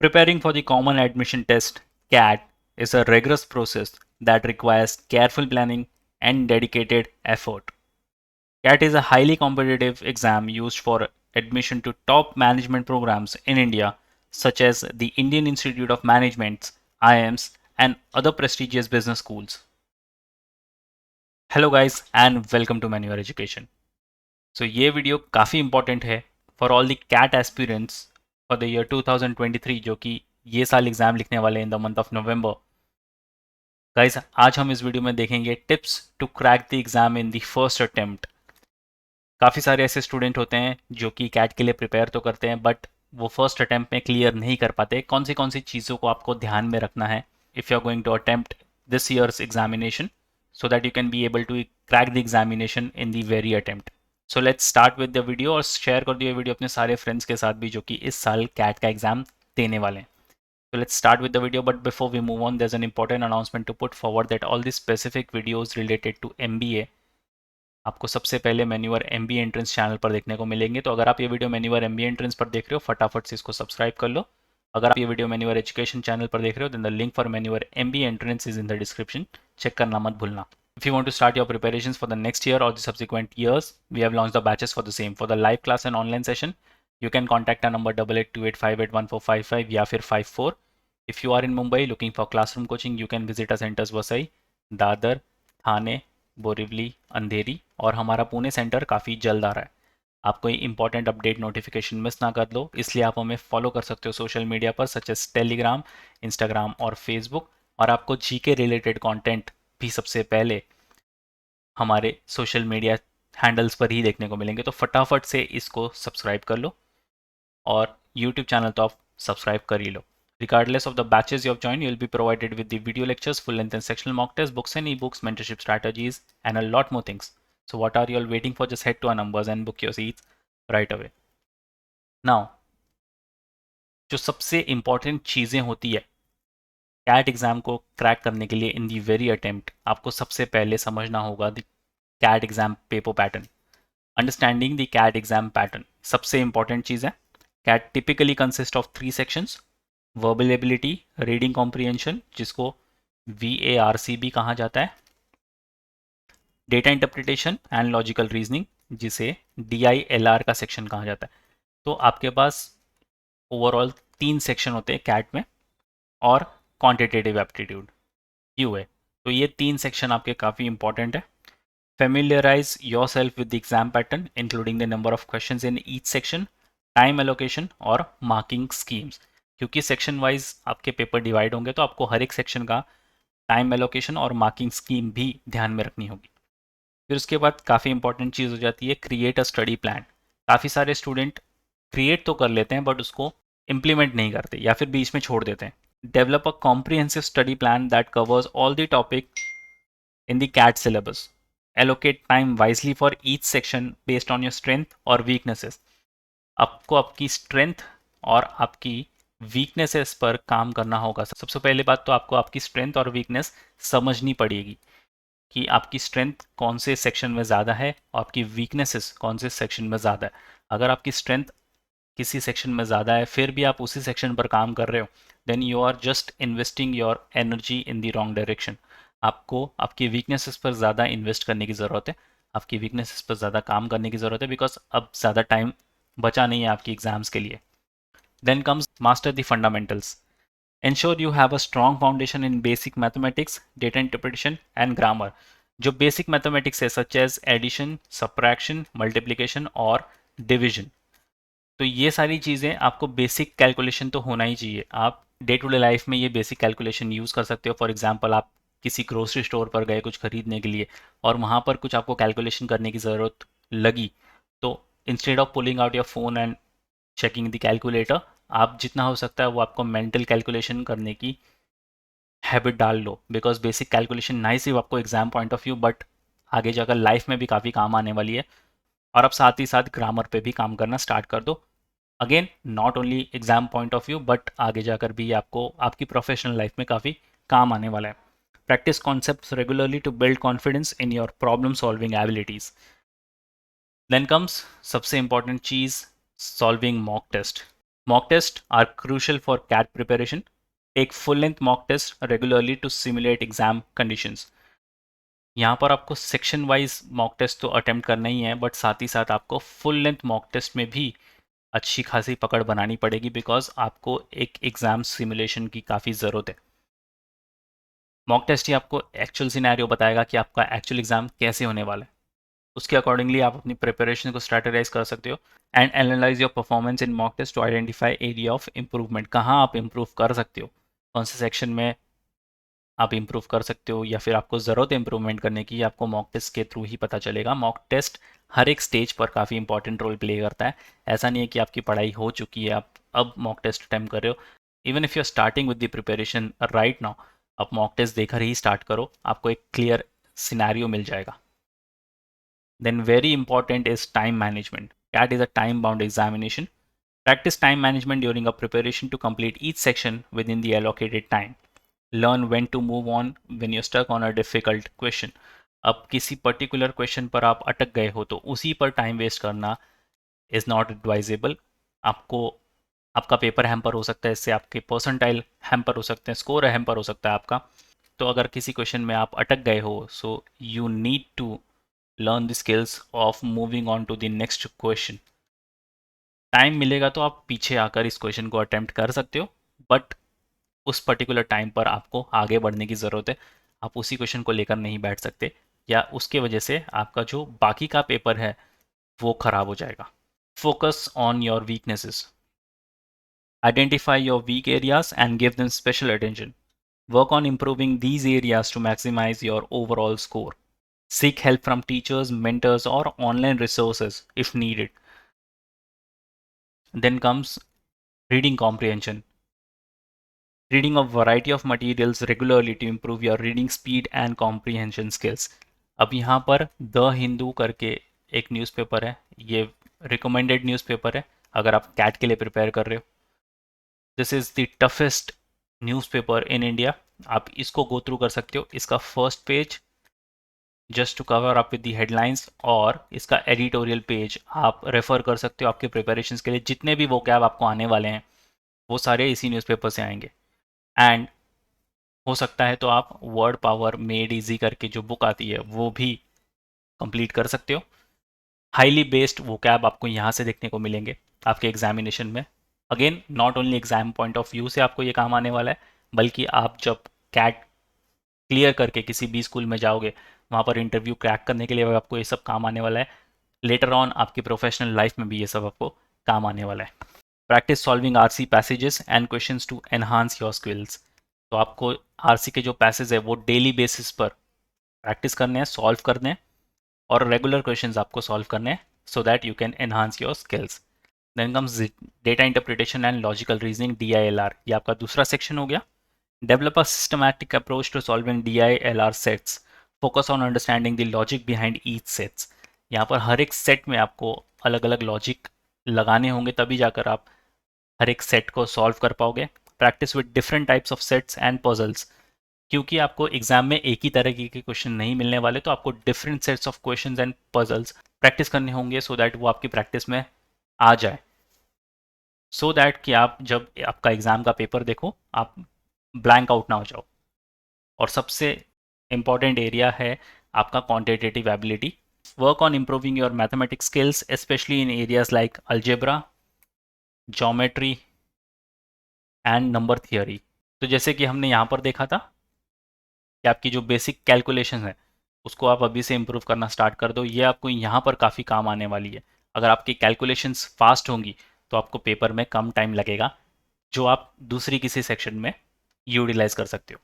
Preparing for the Common Admission Test (CAT) is a rigorous process that requires careful planning and dedicated effort. CAT is a highly competitive exam used for admission to top management programs in India, such as the Indian Institute of Management (IIMs) and other prestigious business schools. Hello guys and welcome to Manure Education. So ये video काफ़ी important है for all the CAT aspirants for the year 2023 जो कि ये साल exam लिखने वाले in the month of November. Guys आज हम इस वीडियो में देखेंगे tips to crack the exam in the first attempt. काफ़ी सारे ऐसे स्टूडेंट होते हैं जो कि कैट के लिए प्रिपेयर तो करते हैं बट वो फर्स्ट अटेम्प्ट में क्लियर नहीं कर पाते। कौन सी चीज़ों को आपको ध्यान में रखना है if you are going to attempt this year's examination so that you can be able to crack the examination in the very attempt. So let's start with the video और शेयर कर दिए वीडियो अपने सारे friends के साथ भी जो कि इस साल कैट का एग्जाम देने वाले हैं. So let's start with the video, but before we move on, there's an important announcement to put forward that all these specific videos related to MBA आपको सबसे पहले मेन्यूअर MBA एंट्रेंस चैनल पर देखने को मिलेंगे. तो अगर आप ये वीडियो मेन्यूअर MBA एंट्रेंस पर देख रहे हो फटाफट से इसको सब्सक्राइब कर लो. अगर आप ये वीडियो मेन्यूअर एजुकेशन चैनल पर देख रहे हो देन द लिंक फॉर मेन्यूअर MBA entrance is in the description. Check करना मत भूलना. If you want to start your preparations for the next year or the subsequent years, we have launched the batches for the same. For the live class and online session, you can contact our number 8828581455 या फिर 54. If you are in Mumbai looking for classroom coaching, you can visit our centers Vasai, Dadar, थाने, बोरिवली, अंधेरी और हमारा Pune centre काफ़ी जल्द आ रहा है. आप कोई इंपॉर्टेंट अपडेट नोटिफिकेशन मिस ना कर लो इसलिए आप हमें फॉलो कर सकते हो सोशल मीडिया पर सच एस टेलीग्राम, इंस्टाग्राम और फेसबुक. और आपको जीके रिलेटेड कंटेंट भी सबसे पहले हमारे सोशल मीडिया हैंडल्स पर ही देखने को मिलेंगे. तो फटाफट से इसको सब्सक्राइब कर लो और यूट्यूब चैनल तो आप सब्सक्राइब कर ही लो. Regardless of the batches you have joined, you will be provided with the video lectures, full length and sectional mock tests, books and ebooks, mentorship strategies, and a lot more things. So what are you all waiting for? Just head to our numbers and book your seats right away. Now, जो सबसे important चीज़ें होती है cat exam को crack करने के लिए इन दी very attempt, आपको सबसे पहले समझना होगा the CAT exam paper pattern. Understanding the CAT exam pattern सबसे इंपॉर्टेंट चीज़ है. CAT typically consist of 3 sections. Verbal ability, reading comprehension जिसको VARC भी कहा जाता है, data interpretation and logical reasoning जिसे DILR का सेक्शन कहा जाता है. तो आपके पास ओवरऑल 3 सेक्शन होते हैं कैट में और क्वांटिटेटिव एप्टीट्यूड QA. तो ये 3 सेक्शन आपके काफ़ी इंपॉर्टेंट है. Familiarize yourself with the exam pattern including the number of questions in each section, time allocation और marking schemes. क्योंकि सेक्शन वाइज आपके पेपर डिवाइड होंगे तो आपको हर एक सेक्शन का टाइम एलोकेशन और मार्किंग स्कीम भी ध्यान में रखनी होगी. फिर उसके बाद काफ़ी इंपॉर्टेंट चीज़ हो जाती है क्रिएट अ स्टडी प्लान. काफ़ी सारे स्टूडेंट क्रिएट तो कर लेते हैं बट उसको इम्प्लीमेंट नहीं करते या फिर बीच में छोड़ देते हैं. Develop a comprehensive study plan that covers all the topic in the CAT syllabus. Allocate time wisely for each section based on your strength और weaknesses. आपको आपकी स्ट्रेंथ और आपकी वीकनेसेस पर काम करना होगा. सबसे पहले बात तो आपको आपकी स्ट्रेंथ और वीकनेस समझनी पड़ेगी कि आपकी स्ट्रेंथ कौन से सेक्शन में ज़्यादा है और आपकी वीकनेसेस कौन से सेक्शन में ज़्यादा है. अगर आपकी स्ट्रेंथ किसी सेक्शन में ज़्यादा है फिर भी आप उसी सेक्शन पर काम कर रहे हो then you are just investing your energy in the wrong direction. आपको आपकी वीकनेसेस पर ज़्यादा इन्वेस्ट करने की ज़रूरत है, आपकी वीकनेसेस पर ज़्यादा काम करने की ज़रूरत है बिकॉज अब ज़्यादा टाइम बचा नहीं है आपकी एग्जाम्स के लिए. Then comes master the fundamentals. Ensure you have a strong foundation in basic mathematics, data interpretation and grammar. जो बेसिक मैथमेटिक्स है such as addition, subtraction, multiplication और डिविजन. तो ये सारी चीज़ें आपको बेसिक कैलकुलेशन तो होना ही चाहिए. आप डे टू डे लाइफ में ये बेसिक कैलकुलेशन यूज़ कर सकते हो. फॉर एग्जांपल आप किसी ग्रोसरी स्टोर पर गए कुछ खरीदने के लिए और वहाँ पर कुछ आपको कैलकुलेशन करने की ज़रूरत लगी तो instead of pulling out your phone and checking the calculator आप जितना हो सकता है वो आपको मेंटल कैलकुलेशन करने की हैबिट डाल लो. बिकॉज बेसिक कैलकुलेशन ना सिर्फ आपको exam point of view but आगे जाकर लाइफ में भी काफ़ी काम आने वाली है. और अब साथ ही साथ ग्रामर पे भी काम करना स्टार्ट कर दो. Again not only exam point of view but आगे जाकर भी आपको आपकी प्रोफेशनल लाइफ में काफ़ी काम आने वाला है. Practice concepts regularly to build confidence in your problem solving abilities. Then comes सबसे इंपॉर्टेंट चीज़ solving mock test. Mock tests are crucial for CAT preparation. Take full-length mock test regularly to simulate exam conditions. यहाँ पर आपको section wise mock test तो attempt करना ही है, but साथ ही साथ आपको फुल लेंथ मॉक टेस्ट में भी अच्छी खासी पकड़ बनानी पड़ेगी, बिकॉज आपको एक एग्ज़ाम सिमुलेशन की काफ़ी ज़रूरत है। मॉक टेस्ट ही आपको एक्चुअल सिनेरियो बताएगा कि आपका एक्चुअल एग्ज़ाम कैसे होने वाला है। उसके अकॉर्डिंगली आप अपनी प्रिपरेशन को स्ट्रेटेजाइज कर सकते हो and analyse your performance in mock test to identify area of improvement. कहाँ आप इम्प्रूव कर सकते हो, कौन से सेक्शन में आप इम्प्रूव कर सकते हो या फिर आपको ज़रूरत है इम्प्रूवमेंट करने की, आपको मॉक टेस्ट के थ्रू ही पता चलेगा। मॉक टेस्ट हर एक स्टेज पर काफ़ी इंपॉर्टेंट रोल प्ले करता है। ऐसा नहीं है कि आपकी पढ़ाई हो चुकी है, आप अब मॉक टेस्ट अटेम्प्ट कर रहे हो। Even if you are starting with the preparation right now, आप मॉक टेस्ट देकर ही स्टार्ट करो, आपको एक क्लियर सिनेरियो मिल जाएगा। Then very important is time management. CAT is a time-bound examination. Practice time management during a preparation to complete each section within the allocated time. Learn when to move on when you're stuck on a difficult question. अब किसी particular question पर आप अटक गए हो तो उसी पर टाइम वेस्ट करना इज़ नॉट एडवाइजेबल। आपको आपका पेपर हैम्पर हो सकता है, इससे आपके परसेंटाइल हैम्पर हो सकते हैं, स्कोर हैम्पर हो सकता है आपका। तो अगर किसी क्वेश्चन में आप अटक गए हो, so you need to learn the skills of moving on to the next question. Time मिलेगा तो आप पीछे आकर इस क्वेश्चन को अटेम्प्ट कर सकते हो, बट उस पर्टिकुलर टाइम पर आपको आगे बढ़ने की ज़रूरत है। आप उसी क्वेश्चन को लेकर नहीं बैठ सकते, या उसके वजह से आपका जो बाकी का पेपर है वो ख़राब हो जाएगा। Focus on your weaknesses. Identify your weak areas and give them special attention. Work on improving these areas to maximize your overall score. Seek help from teachers, mentors, or online resources if needed. Then comes reading comprehension. Reading a variety of materials regularly to improve your reading speed and comprehension skills. अब यहाँ पर the Hindu करके एक newspaper है, ये recommended newspaper है अगर आप कैट के लिए प्रिपेयर कर रहे हो। This is the toughest newspaper in India. आप इसको गो थ्रू कर सकते हो। इसका first page just to cover up with the headlines, और इसका एडिटोरियल पेज आप रेफर कर सकते हो आपके प्रिपरेशंस के लिए। जितने भी वो कैब आपको आने वाले हैं वो सारे इसी न्यूज़पेपर से आएंगे। एंड हो सकता है तो आप वर्ड पावर मेड इजी करके जो बुक आती है वो भी कंप्लीट कर सकते हो। हाईली बेस्ड वो कैब आपको यहाँ से देखने को मिलेंगे आपके एग्जामिनेशन में। Again not only exam point of view से आपको ये काम आने वाला है, बल्कि आप जब कैट क्लियर करके किसी भी स्कूल में जाओगे वहाँ पर इंटरव्यू क्रैक करने के लिए आपको ये सब काम आने वाला है। लेटर ऑन आपकी प्रोफेशनल लाइफ में भी ये सब आपको काम आने वाला है। Practise solving RC passages and questions to enhance your skills. तो आपको आरसी के जो पैसेज है वो डेली बेसिस पर प्रैक्टिस करने हैं, सॉल्व करने हैं, और रेगुलर क्वेश्चंस आपको सॉल्व करने हैं so that you can enhance your skills. Then comes data interpretation and logical reasoning, DILR। ये आपका दूसरा सेक्शन हो गया। Develop a systematic approach to solving DILR sets. Focus on understanding the logic behind each sets. यहाँ पर हर एक set में आपको अलग अलग लॉजिक लगाने होंगे, तभी जाकर आप हर एक सेट को सॉल्व कर पाओगे। Practice with different types of sets and puzzles. क्योंकि आपको एग्जाम में एक ही तरह के क्वेश्चन नहीं मिलने वाले, तो आपको different sets of questions and puzzles practice करने होंगे सो दैट वो आपकी प्रैक्टिस में आ जाए, सो दैट कि आप जब आपका एग्जाम का पेपर देखो आप ब्लैंक आउट ना हो जाओ। और सबसे इम्पॉर्टेंट एरिया है आपका quantitative ability. Work on improving your mathematics skills specially in areas like algebra, geometry and number theory. तो जैसे कि हमने यहाँ पर देखा था कि आपकी जो बेसिक कैलकुलेशन है उसको आप अभी से इम्प्रूव करना स्टार्ट कर दो। ये आपको यहाँ पर काफ़ी काम आने वाली है। अगर आपकी कैलकुलेशंस फास्ट होंगी तो आपको पेपर में कम टाइम लगेगा, जो आप दूसरी किसी सेक्शन में यूटिलाइज कर सकते हो।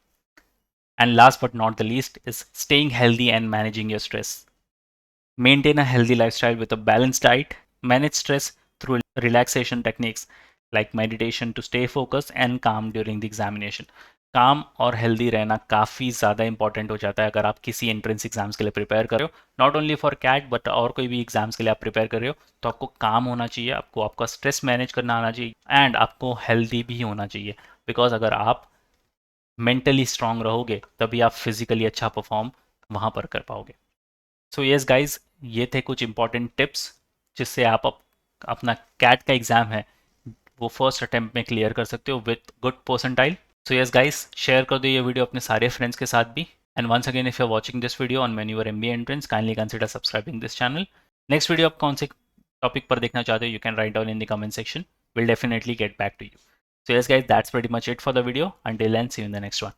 And last but not the least is staying healthy and managing your stress. Maintain a healthy lifestyle with a balanced diet. Manage stress through relaxation techniques like meditation to stay focused and calm during the examination. काम और healthy रहना काफ़ी ज़्यादा important हो जाता है अगर आप किसी एंट्रेंस एग्जाम्स के लिए प्रिपेयर कर रहे हो। Not only for CAT but और कोई भी एग्जाम्स के लिए आप प्रिपेयर कर रहे हो तो आपको काम होना चाहिए, आपको आपका स्ट्रेस मैनेज करना आना चाहिए, एंड आपको हेल्दी भी होना चाहिए। बिकॉज अगर आप मेंटली स्ट्रांग रहोगे तभी आप फिजिकली अच्छा परफॉर्म वहाँ पर कर पाओगे। सो यस गाइज, ये थे कुछ इंपॉर्टेंट टिप्स जिससे आप अपना कैट का एग्ज़ाम है वो फर्स्ट अटेम्प्ट में क्लियर कर सकते हो with good percentile. So yes guys, share कर दो ये वीडियो अपने सारे फ्रेंड्स के साथ भी। And once again, if you are watching this video on when your MBA entrance, kindly consider subscribing this channel. Next video आप कौन से टॉपिक पर देखना चाहते हो, you can write down in the comment section. We'll definitely get back to you. So yes guys, that's pretty much it for the video. Until then, see you in the next one.